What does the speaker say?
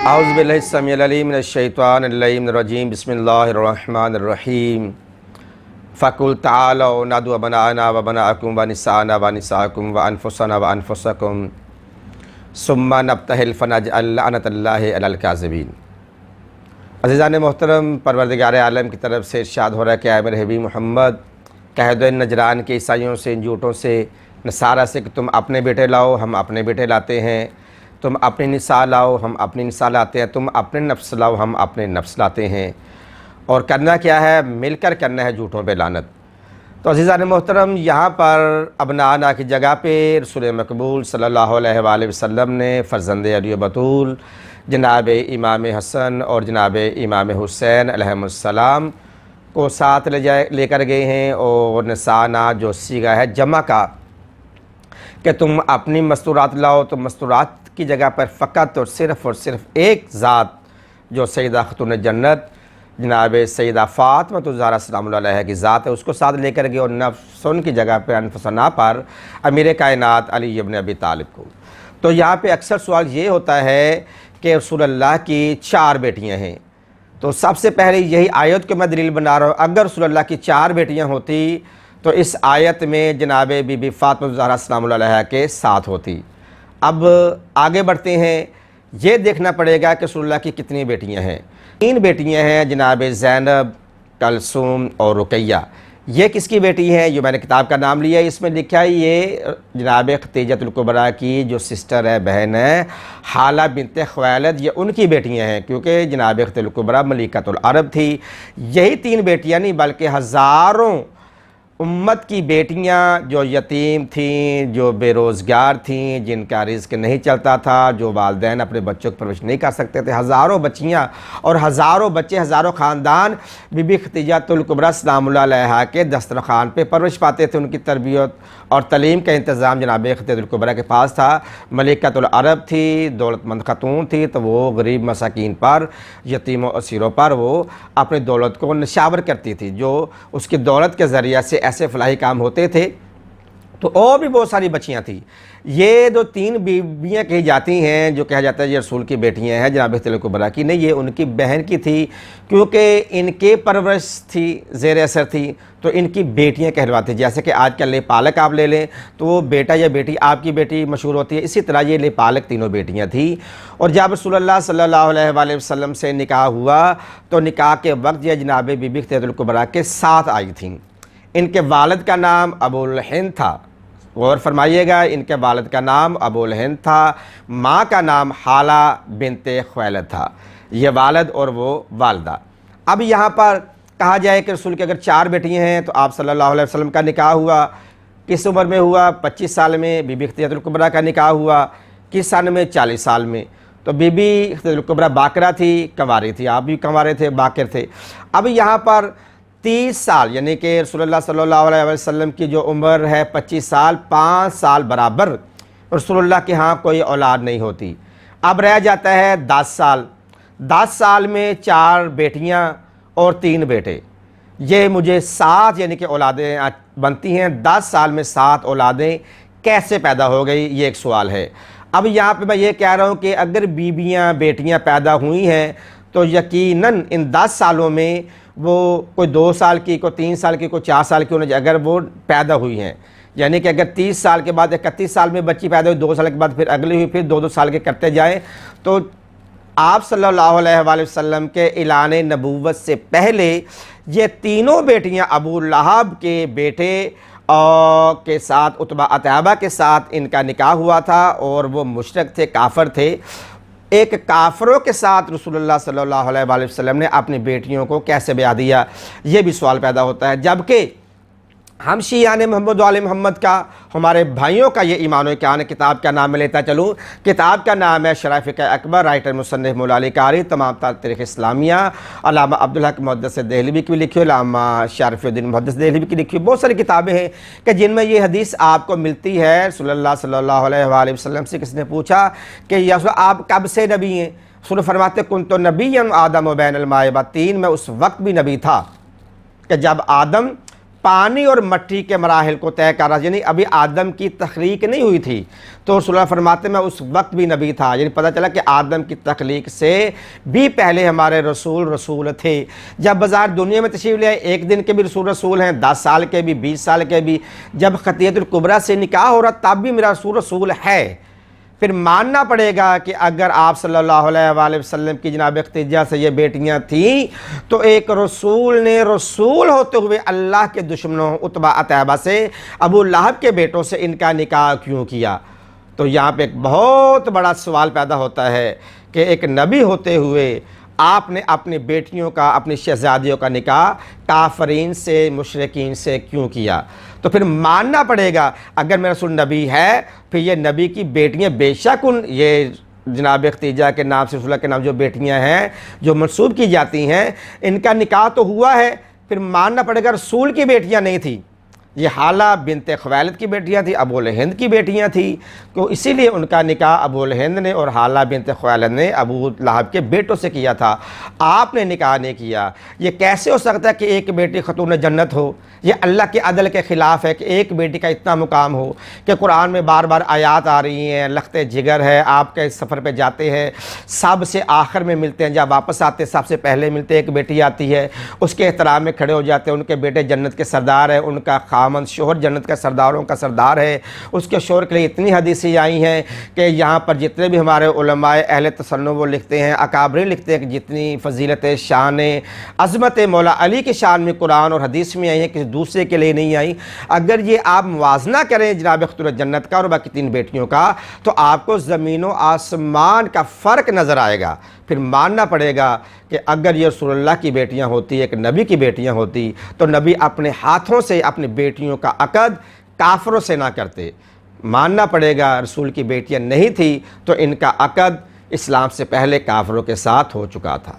اعوذ باللہ السمیع العلیم من الشیطان اللعین الرجیم بسم اللہ الرحمن الرحیم فقل تعالوا ندعو ابناءنا وابناءکم ونساءنا ونساءکم وانفسنا وانفسکم ثم نبتہل فنجعل لعنۃ اللہ علی الکاذبین۔ عزیزان محترم، پروردگار عالم کی طرف سے ارشاد ہو رہا ہے کہ اے میرے حبیب محمد، کہہ دو ان نجران کے عیسائیوں سے، ان جھوٹوں سے، نصارہ سے کہ تم اپنے بیٹے لاؤ، ہم اپنے بیٹے لاتے ہیں، تم اپنی نساء لاؤ، ہم اپنی نساء لاتے ہیں، تم اپنے نفس لاؤ، ہم اپنے نفس لاتے ہیں، اور کرنا کیا ہے؟ مل کر کرنا ہے جھوٹوں پہ لعنت۔ تو عزیزان محترم، یہاں پر ابناءنا کی جگہ پہ رسول مقبول صلی اللہ علیہ وآلہ وسلم نے فرزند علی و بطول جناب امام حسن اور جناب امام حسین علیہم السلام کو ساتھ لے کر گئے ہیں، اور نسانا جو صیغہ ہے جمع کا کہ تم اپنی مستورات لاؤ، تو مستورات کی جگہ پر فقط اور صرف ایک ذات جو سیدہ خاتون جنت جناب سیدہ فاطمہ الزہرا سلام اللہ علیہ کی ذات ہے، اس کو ساتھ لے کر گئے، اور نفسن کی جگہ پر انفسنا پر امیر کائنات علی ابن ابی طالب کو۔ تو یہاں پہ اکثر سوال یہ ہوتا ہے کہ رسول اللہ کی 4 بیٹیاں ہیں، تو سب سے پہلے یہی آیت کو میں دلیل بنا رہا ہوں۔ اگر رسول اللہ کی 4 بیٹیاں ہوتی تو اس آیت میں جناب بی بی فاطمہ الزہرا سلام اللہ علیہ کے ساتھ ہوتی۔ اب آگے بڑھتے ہیں، یہ دیکھنا پڑے گا کہ رسول اللہ کی کتنی بیٹیاں ہیں۔ 3 بیٹیاں ہیں، جناب زینب، کلثوم اور رقیہ۔ یہ کس کی بیٹی ہیں؟ جو میں نے کتاب کا نام لیا ہے، اس میں لکھا ہے یہ جناب خدیجہ الکبریٰ کی جو سسٹر ہے، بہن ہے، حالہ بنت خویلد، یہ ان کی بیٹیاں ہیں، کیونکہ جناب خدیجہ الکبریٰ ملکۃ العرب تھی۔ یہی 3 بیٹیاں نہیں بلکہ ہزاروں امت کی بیٹیاں جو یتیم تھیں، جو بے روزگار تھیں، جن کا رزق نہیں چلتا تھا، جو والدین اپنے بچوں کی پرورش نہیں کر سکتے تھے، ہزاروں بچیاں اور ہزاروں بچے، ہزاروں خاندان بی بی خدیجہ الکبریٰ سلام اللہ علیہا کے دسترخوان پہ پرورش پاتے تھے۔ ان کی تربیت اور تعلیم کا انتظام جناب خدیجہ الکبریٰ کے پاس تھا۔ ملکۃ العرب تھی، دولت مند خاتون تھی، تو وہ غریب مساکین پر، یتیم و اسیروں پر وہ اپنی دولت کو نشاور کرتی تھی، جو اس کی دولت کے ذریعہ سے ایسے فلاحی کام ہوتے تھے۔ تو اور بھی بہت ساری بچیاں تھیں۔ یہ جو 3 بیویاں کہی جاتی ہیں، جو کہا جاتا ہے یہ رسول کی بیٹیاں ہیں جناب خدیجہ الکبریٰ کی، نہیں، یہ ان کی بہن کی تھی، کیونکہ ان کے پرورش تھی، زیر اثر تھی، تو ان کی بیٹیاں کہلواتی۔ جیسے کہ آج کل لے پالک آپ لے لیں تو وہ بیٹا یا بیٹی آپ کی بیٹی مشہور ہوتی ہے، اسی طرح یہ لے پالک تینوں بیٹیاں تھیں۔ اور جب رسول اللہ صلی اللہ علیہ وآلہ وسلم سے نکاح ہوا تو نکاح کے وقت یہ جناب بی بی خدیجہ الکبریٰ کے ساتھ آئی تھیں۔ ان کے والد کا نام ابو الہند تھا، غور فرمائیے گا، ان کے والد کا نام ابو الہند تھا، ماں کا نام حالہ بنت خویلد تھا، یہ والد اور وہ والدہ۔ اب یہاں پر کہا جائے کہ رسول کے اگر 4 بیٹیاں ہیں تو آپ صلی اللہ علیہ وسلم کا نکاح ہوا کس عمر میں ہوا؟ 25 سال میں۔ بی بی خدیجہ الکبریٰ کا نکاح ہوا کس سن میں؟ 40 سال میں۔ تو بی بی خدیجہ الکبریٰ باکرہ تھی، کنواری تھی، آپ بھی کنوارے تھے، باکر تھے۔ اب یہاں پر 30 سال، یعنی کہ رسول اللہ صلی اللہ علیہ وسلم کی جو عمر ہے 25 سال، 5 سال برابر رسول اللہ کے ہاں کوئی اولاد نہیں ہوتی۔ اب رہ جاتا ہے 10 سال۔ 10 سال میں 4 بیٹیاں اور 3 بیٹے، یہ مجھے 7 یعنی کہ اولادیں بنتی ہیں۔ 10 سال میں 7 اولادیں کیسے پیدا ہو گئی؟ یہ ایک سوال ہے۔ اب یہاں پہ میں یہ کہہ رہا ہوں کہ اگر بیویاں بیٹیاں پیدا ہوئی ہیں تو یقیناً ان 10 سالوں میں وہ کوئی 2 سال کی، کوئی 3 سال کی، کوئی 4 سال کی ہونے، اگر وہ پیدا ہوئی ہیں، یعنی کہ اگر 30 سال کے بعد 31 سال میں بچی پیدا ہوئی، 2 سال کے بعد پھر اگلی ہوئی، پھر 2 سال کے کرتے جائیں، تو آپ صلی اللہ علیہ وآلہ وسلم کے اعلان نبوت سے پہلے یہ تینوں بیٹیاں ابو لہب کے بیٹے کے ساتھ، عتبہ عتیبہ کے ساتھ ان کا نکاح ہوا تھا، اور وہ مشرک تھے، کافر تھے۔ ایک کافروں کے ساتھ رسول اللہ صلی اللہ علیہ وآلہ وسلم نے اپنی بیٹیوں کو کیسے بیاہ دیا؟ یہ بھی سوال پیدا ہوتا ہے، جبکہ ہم شیعان محمد و آل محمد کا، ہمارے بھائیوں کا یہ ایمان و اقیان ہے۔ کتاب کا نام میں لیتا چلوں، کتاب کا نام ہے شرح فقہ اکبر، رائٹر مصنف مولا علی قاری، تمام تاریخ اسلامیہ، علامہ عبدالحق محدث دہلوی کی بھی لکھی، علامہ شارف الدین محدث دہلوی کی لکھی، بہت ساری کتابیں ہیں کہ جن میں یہ حدیث آپ کو ملتی ہے۔ رسول اللہ صلی اللہ علیہ وآلہ وسلم سے کس نے پوچھا کہ یا رسول اللہ آپ کب سے نبی ہیں؟ رسول فرماتے کنت نبیا آدم و بین الماء والطین، میں اس وقت بھی نبی تھا کہ جب آدم پانی اور مٹی کے مراحل کو طے کر رہا، یعنی ابھی آدم کی تخلیق نہیں ہوئی تھی، تو رسول اللہ فرماتے میں اس وقت بھی نبی تھا، یعنی پتہ چلا کہ آدم کی تخلیق سے بھی پہلے ہمارے رسول تھے۔ جب بظاہر دنیا میں تشریف لے آئے، ایک دن کے بھی رسول ہیں، 10 سال کے بھی، 20 سال کے بھی، جب خطیۃ الکبریٰ سے نکاح ہو رہا تب بھی میرا رسول ہے۔ پھر ماننا پڑے گا کہ اگر آپ صلی اللہ علیہ وآلہ وسلم کی جناب ختیجہ سے یہ بیٹیاں تھیں تو ایک رسول نے رسول ہوتے ہوئے اللہ کے دشمنوں عتبہ عتیبہ سے، ابو لہب کے بیٹوں سے ان کا نکاح کیوں کیا؟ تو یہاں پہ ایک بہت بڑا سوال پیدا ہوتا ہے کہ ایک نبی ہوتے ہوئے آپ نے اپنی بیٹیوں کا، اپنی شہزادیوں کا نکاح کافرین سے، مشرکین سے کیوں کیا؟ تو پھر ماننا پڑے گا اگر میرا رسول نبی ہے، پھر یہ نبی کی بیٹیاں بے شک یہ جناب ختیجہ کے نام سے، رسول اللہ کے نام جو بیٹیاں ہیں جو منسوب کی جاتی ہیں، ان کا نکاح تو ہوا ہے، پھر ماننا پڑے گا رسول کی بیٹیاں نہیں تھیں، یہ حالہ بنت خویلد کی بیٹیاں تھیں، ابو الہند کی بیٹیاں تھیں، تو اسی لیے ان کا نکاح ابو الہند نے اور حالہ بنت خویلد نے ابو لہب کے بیٹوں سے کیا تھا، آپ نے نکاح نہیں کیا۔ یہ کیسے ہو سکتا ہے کہ ایک بیٹی خاتون جنت ہو؟ یہ اللہ کے عدل کے خلاف ہے کہ ایک بیٹی کا اتنا مقام ہو کہ قرآن میں بار بار آیات آ رہی ہیں، لخت جگر ہے، آپ کے سفر پہ جاتے ہیں سب سے آخر میں ملتے ہیں، جب واپس آتے سب سے پہلے ملتے ہیں، ایک بیٹی آتی ہے اس کے احترام میں کھڑے ہو جاتے ہیں، ان کے بیٹے جنت کے سردار ہیں، ان کا خامند شوہر جنت کا سرداروں کا سردار ہے، اس کے شوہر کے لیے اتنی حدیثیں آئی ہیں کہ یہاں پر جتنے بھی ہمارے علماء اہل تصنف وہ لکھتے ہیں، اکابرین لکھتے ہیں کہ جتنی فضیلت شان عظمت مولا علی کی شان میں قرآن اور حدیث میں آئی ہیں کسی دوسرے کے لیے نہیں آئی۔ اگر یہ آپ موازنہ کریں جناب خاتون جنت کا اور باقی 3 بیٹیوں کا تو آپ کو زمین و آسمان کا فرق نظر آئے گا۔ پھر ماننا پڑے گا کہ اگر یہ رسول اللہ کی بیٹیاں ہوتی، ایک نبی کی بیٹیاں ہوتی تو نبی اپنے ہاتھوں سے اپنی بیٹیوں کا عقد کافروں سے نہ کرتے۔ ماننا پڑے گا رسول کی بیٹیاں نہیں تھی تو ان کا عقد اسلام سے پہلے کافروں کے ساتھ ہو چکا تھا۔